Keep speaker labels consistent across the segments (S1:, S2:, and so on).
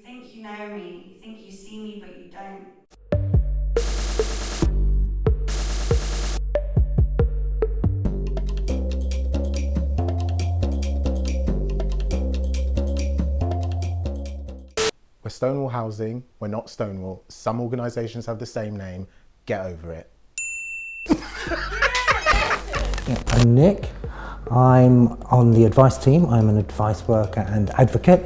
S1: think you know me, you think you see me, but you don't.
S2: We're Stonewall Housing, we're not Stonewall. Some organisations have the same name, get over it.
S3: I'm Nick, I'm on the advice team, I'm an advice worker and advocate.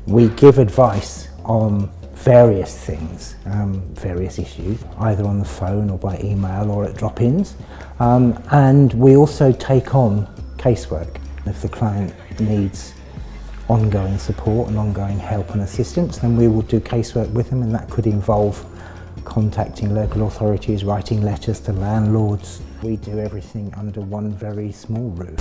S3: We give advice on various things, various issues, either on the phone or by email or at drop-ins. And we also take on casework if the client needs ongoing support and ongoing help and assistance, then we will do casework with them, and that could involve contacting local authorities, writing letters to landlords. We do everything under one very small roof.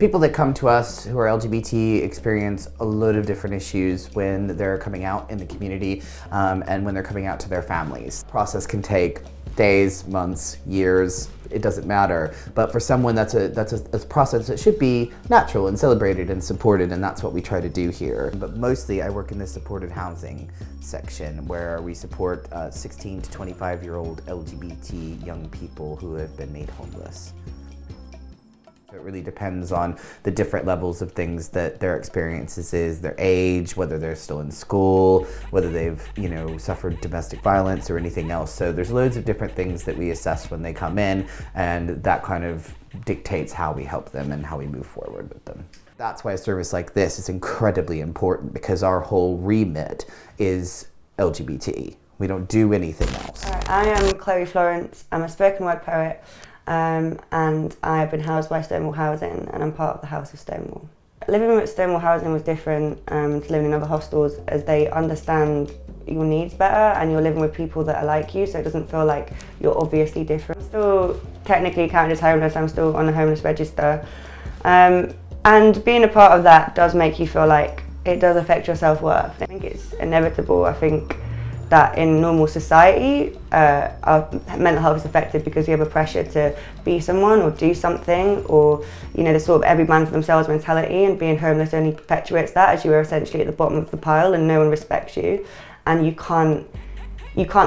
S4: People that come to us who are LGBT experience a load of different issues when they're coming out in the community and when they're coming out to their families. The process can take days, months, years, it doesn't matter. But for someone that's a process that should be natural and celebrated and supported, and that's what we try to do here. But mostly I work in the supported housing section where we support 16 to 25-year-old LGBT young people who have been made homeless. It really depends on the different levels of things that their experiences is, their age, whether they're still in school, whether they've, suffered domestic violence or anything else. So there's loads of different things that we assess when they come in, and that kind of dictates how we help them and how we move forward with them. That's why a service like this is incredibly important, because our whole remit is LGBT. We don't do anything else.
S1: I am Chloe Florence, I'm a spoken word poet. And I've been housed by Stonewall Housing, and I'm part of the House of Stonewall. Living with Stonewall Housing was different to living in other hostels, as they understand your needs better and you're living with people that are like you, so it doesn't feel like you're obviously different. I'm still technically counted as homeless, I'm still on the homeless register. And being a part of that does make you feel like it does affect your self-worth. I think it's inevitable. I think that in normal society, our mental health is affected because we have a pressure to be someone or do something, or the sort of every man for themselves mentality, and being homeless only perpetuates that, as you are essentially at the bottom of the pile and no one respects you, and you can't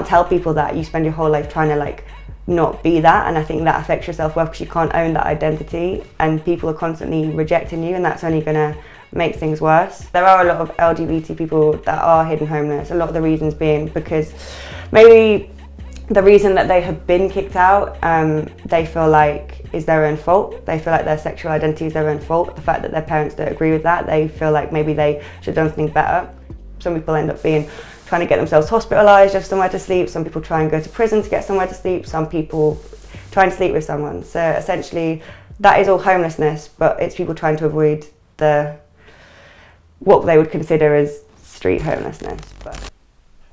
S1: tell people that. You spend your whole life trying to not be that, and I think that affects your self-worth because you can't own that identity, and people are constantly rejecting you, and that's only gonna make things worse. There are a lot of LGBT people that are hidden homeless, a lot of the reasons being because maybe the reason that they have been kicked out, they feel like is their own fault. They feel like their sexual identity is their own fault. The fact that their parents don't agree with that, they feel like maybe they should have done something better. Some people end up trying to get themselves hospitalised, just somewhere to sleep. Some people try and go to prison to get somewhere to sleep. Some people try and sleep with someone. So essentially that is all homelessness, but it's people trying to avoid what they would consider as street homelessness. But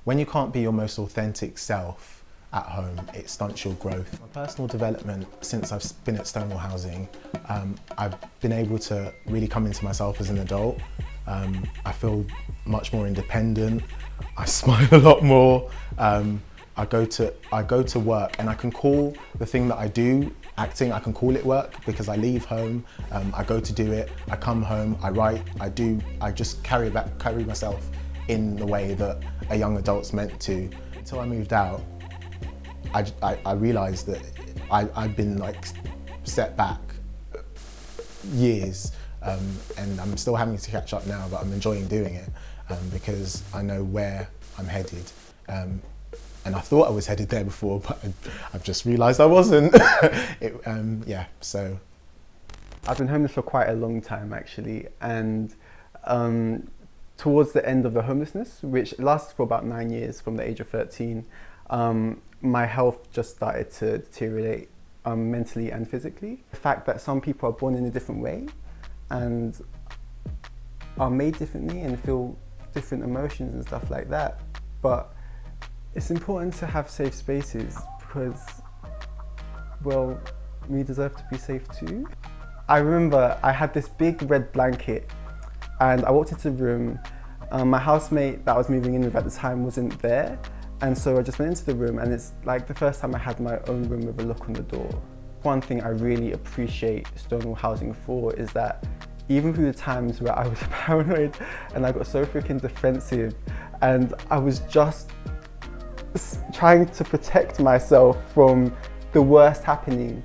S2: When you can't be your most authentic self at home, it stunts your growth. My personal development since I've been at Stonewall Housing, I've been able to really come into myself as an adult. I feel much more independent. I smile a lot more. I go to work, and I can call the thing that I do acting, I can call it work, because I leave home, I go to do it, I come home, I write, I just carry myself in the way that a young adult's meant to. Until I moved out, I realised that I've been set back years, and I'm still having to catch up now, but I'm enjoying doing it because I know where I'm headed. And I thought I was headed there before, but I've just realised I wasn't. So.
S5: I've been homeless for quite a long time actually, and towards the end of the homelessness, which lasted for about 9 years from the age of 13, my health just started to deteriorate mentally and physically. The fact that some people are born in a different way and are made differently and feel different emotions and stuff like that. But it's important to have safe spaces because, well, we deserve to be safe too. I remember I had this big red blanket and I walked into the room. My housemate that I was moving in with at the time wasn't there, and so I just went into the room, and it's like the first time I had my own room with a lock on the door. One thing I really appreciate Stonewall Housing for is that even through the times where I was paranoid and I got so freaking defensive and I was just trying to protect myself from the worst happening,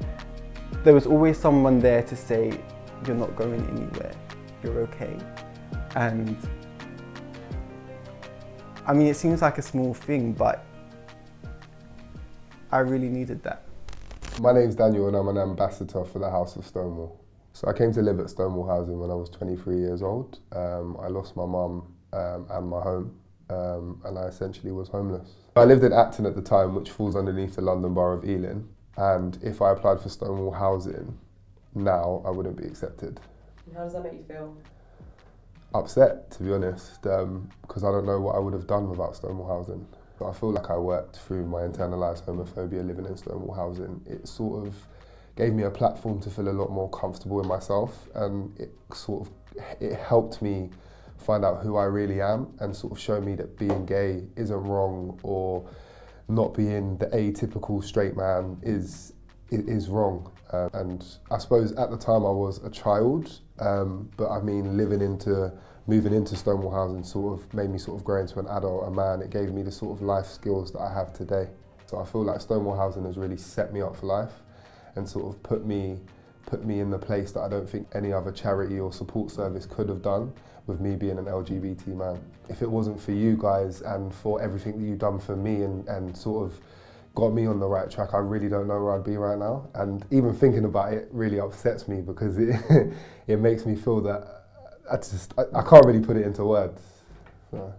S5: there was always someone there to say, you're not going anywhere, you're okay. And I mean, it seems like a small thing, but I really needed that.
S6: My name's Daniel and I'm an ambassador for the House of Stonewall. So I came to live at Stonewall Housing when I was 23 years old. I lost my mum and my home, and I essentially was homeless. I lived in Acton at the time, which falls underneath the London Borough of Ealing, and if I applied for Stonewall Housing now, I wouldn't be accepted.
S7: And how does that make you feel?
S6: Upset, to be honest, because I don't know what I would have done without Stonewall Housing. I feel like I worked through my internalised homophobia living in Stonewall Housing. It sort of gave me a platform to feel a lot more comfortable in myself, and it helped me find out who I really am and sort of show me that being gay isn't wrong, or not being the atypical straight man is wrong. And I suppose at the time I was a child, but I mean moving into Stonewall Housing sort of made me sort of grow into an adult, a man. It gave me the sort of life skills that I have today. So I feel like Stonewall Housing has really set me up for life and sort of put me in the place that I don't think any other charity or support service could have done, with me being an LGBT man. If it wasn't for you guys and for everything that you've done for me and sort of got me on the right track, I really don't know where I'd be right now. And even thinking about it really upsets me, because it makes me feel that I can't really put it into words. So.